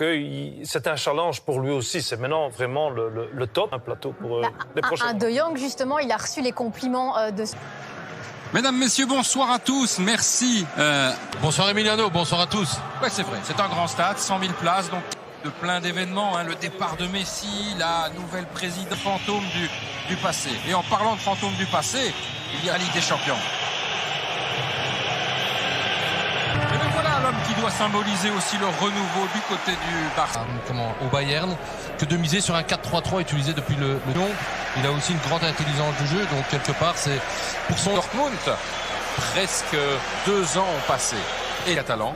que c'est un challenge pour lui aussi. C'est maintenant vraiment le top, un plateau pour les prochains. De Jong, justement, il a reçu les compliments de... Mesdames, messieurs, bonsoir à tous, merci. Bonsoir Emiliano, bonsoir à tous. Ouais, c'est vrai, c'est un grand stade, 100 000 places, donc de plein d'événements, hein, le départ de Messi, la nouvelle présidente, fantôme du passé. Et en parlant de fantôme du passé, il y a la Ligue des Champions. Et bien voilà l'homme qui doit symboliser aussi le renouveau du côté du Barça. Au Bayern, que de miser sur un 4-3-3 utilisé depuis le long. Il a aussi une grande intelligence de jeu, donc quelque part c'est pour son... Dortmund, presque 2 ans ont passé. Et Catalan.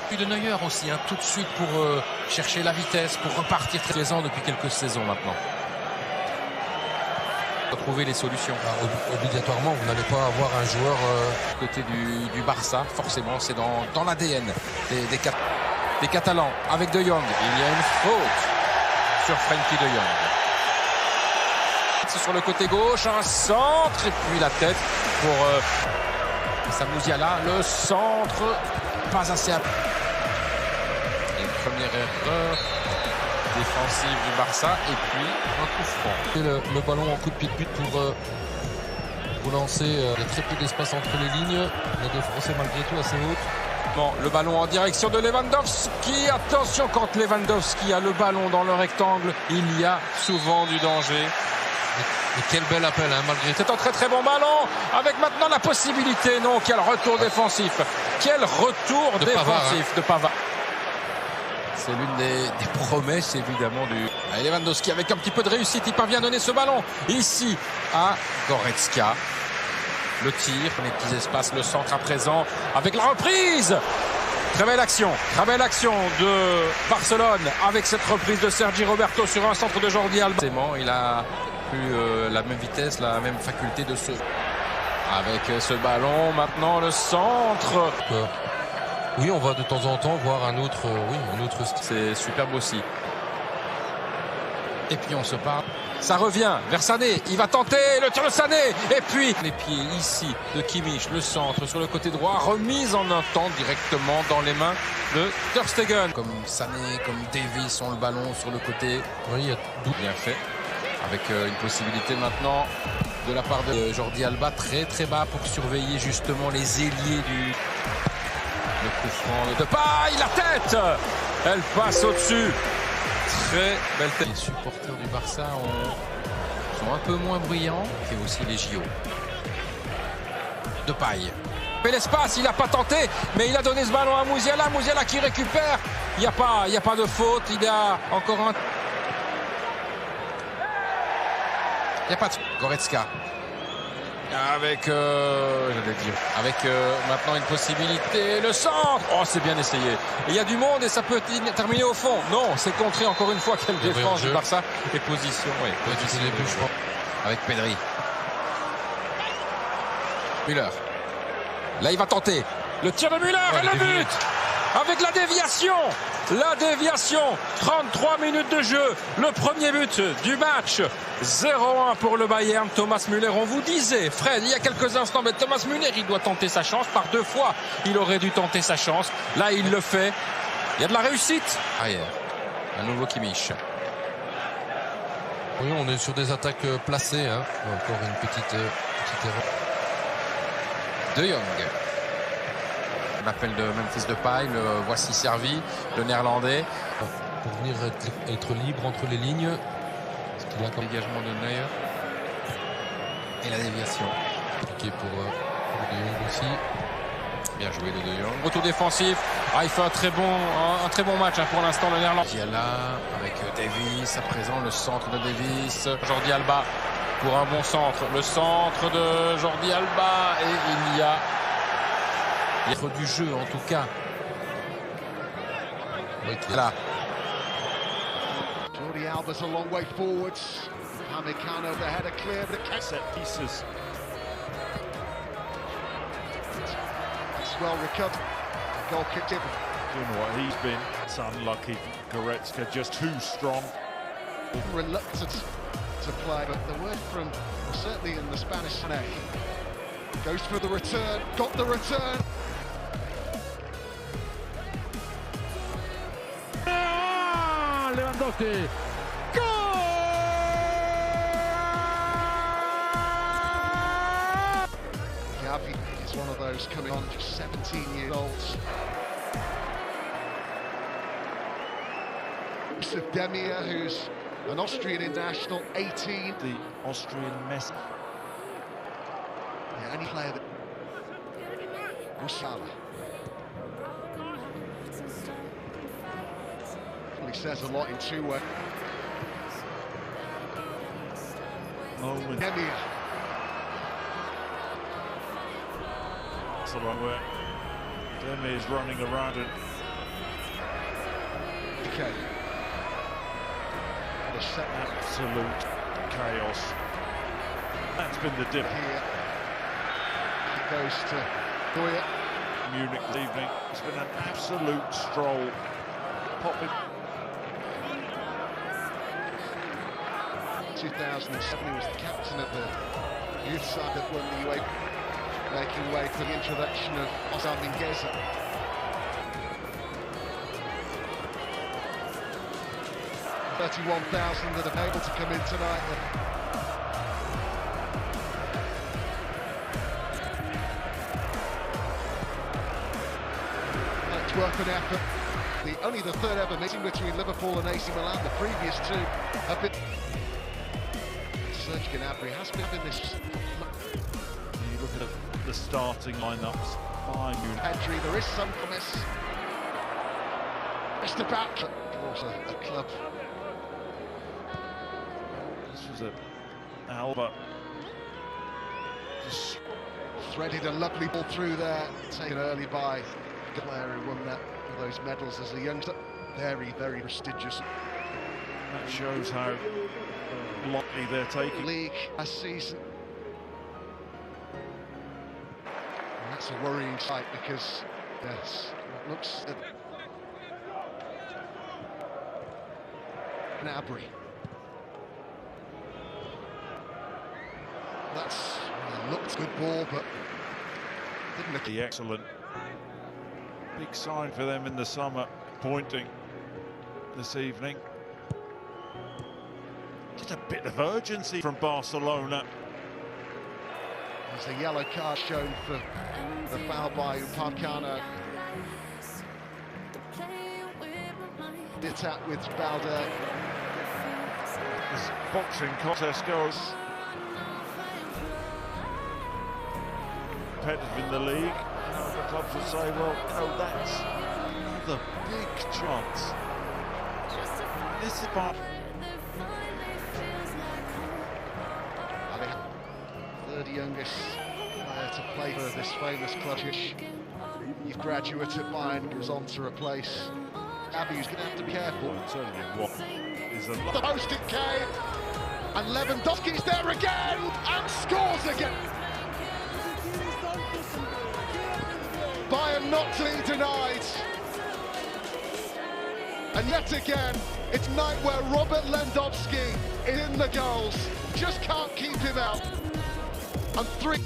Puis de Neuer aussi, hein, tout de suite pour chercher la vitesse, pour repartir très présent depuis quelques saisons maintenant. Trouver les solutions. Obligatoirement, vous n'allez pas avoir un joueur côté du Barça, forcément, c'est dans l'ADN des Catalans avec De Jong. Il y a une faute sur Frenkie De Jong. C'est sur le côté gauche, un centre et puis la tête pour Samouziala. Le centre, pas assez. Une première erreur défensive du Barça et puis un coup franc. Le ballon en coup de pied de but pour lancer. Il y a très peu d'espace entre les lignes. La défense est malgré tout assez haute. Bon, le ballon en direction de Lewandowski. Attention, quand Lewandowski a le ballon dans le rectangle, il y a souvent du danger. Et quel bel appel, hein, malgré tout. C'est un très très bon ballon, avec maintenant la possibilité, non, quel retour défensif. Quel retour de défensif Pavard, hein. De Pavard. C'est l'une des promesses évidemment du... Allez, Lewandowski avec un petit peu de réussite, il parvient à donner ce ballon ici à Goretzka. Le tir, les petits espaces, le centre à présent avec la reprise. Très belle action de Barcelone avec cette reprise de Sergi Roberto sur un centre de Jordi Alba. Il a plus la même vitesse, la même faculté de se... Avec ce ballon, maintenant le centre. Oui, on va de temps en temps voir un autre style. C'est superbe aussi. Et puis on se parle. Ça revient vers Sané. Il va tenter le tir de Sané. Et puis les pieds ici de Kimmich. Le centre sur le côté droit. Remise en un temps directement dans les mains de Ter Stegen. Comme Sané, comme Davies ont le ballon sur le côté. Oui, il y a tout bien fait. Avec une possibilité maintenant de la part de Jordi Alba très très bas pour surveiller justement les ailiers du... Le coup franc de Paille, la tête. Elle passe au-dessus. Très belle tête. Les supporters du Barça sont un peu moins bruyants que aussi les JO. De Paille. Mais l'espace, il n'a pas tenté, mais il a donné ce ballon à Musiala. Musiala qui récupère. Il n'y a pas de faute. Il y a encore un... Il n'y a pas de... Goretzka. Avec, maintenant une possibilité, le centre. Oh, c'est bien essayé. Il y a du monde et ça peut terminer au fond. Non, c'est contré encore une fois. Quelle défense du Barça. Et position, oui. Position les buts, je crois. Avec Pedri. Müller. Là, il va tenter. Le tir de Müller et le but. Avec la déviation. 33 minutes de jeu. Le premier but du match. 0-1 pour le Bayern. Thomas Müller, on vous disait, Fred, il y a quelques instants, mais Thomas Müller, il doit tenter sa chance. Par 2 fois, il aurait dû tenter sa chance. Là, il le fait. Il y a de la réussite. Arrière. Un nouveau Kimmich. Oui, on est sur des attaques placées. Hein. Encore une petite erreur. De Jong. L'appel de Memphis Depay, le voici servi, le néerlandais. Pour venir être libre entre les lignes. Il y a comme dégagement de Neuer. Et la déviation. Compliqué pour De Jong aussi. Bien joué de De Jong. Retour défensif. Il fait un très bon match pour l'instant le néerlandais. Il y a là avec Davies à présent, le centre de Davies. Jordi Alba pour un bon centre. Le centre de Jordi Alba et il y a du jeu en tout cas. Là. Jordi Alba's a long way forwards. Upamecano, the header clear, but it can't set pieces. It's well recovered. Goal kicked in. Doing what he's been. It's unlucky. Goretzka just too strong. Reluctant to play, but the word from certainly in the Spanish neck. Goes for the return, got the return. Lewandowski. Goal! Gavi is one of those coming on, just 17 years old. Mr. Demir, who's an Austrian international, 18. The Austrian Messi. Yeah, any player that... Musala. Well, he says a lot in two-way. Moment. Demir. That's the wrong way. Demi is running around it. Okay. The set Absolute chaos. That's been the dip. here. It goes to Goya. Munich this evening. It's been an absolute stroll. Popping. 2007, he was the captain of the youth side that won the UEFA, making way for the introduction of Osam Mingueza. $31,000 that are able to come in tonight. Much work and effort. Only the third ever meeting between Liverpool and AC Milan. The previous two have been... Serge Gnabry has been in this. You look at the starting lineups. Bayern Munich. Pedri, there is some promise. Mr. Back. Also a club. This was a Alba. Just Threaded a lovely ball through there, taken early by the player who won that, those medals as a youngster. Very, very prestigious. that shows how lightly they're taking League last season. And that's a worrying sight because, yes, it looks... Gnabry. That's looked good ball, but didn't look the excellent. Big sign for them in the summer, pointing this evening. Just a bit of urgency from Barcelona. There's a yellow card shown for the foul by Upamecano. The attack with Balde. This boxing contest goes competitive in the league. The clubs will say, well, no, that's the big chance. This is about third youngest player to play for this famous club. Youth graduate at Bayern goes on to replace Abby, who's going to have to be careful. I'll tell you what is a The post it came, and Lewandowski's there again, and scores again. Bayern not to be denied. And yet again, it's night where Robert Lewandowski is in the goals. Just can't keep him out. And three.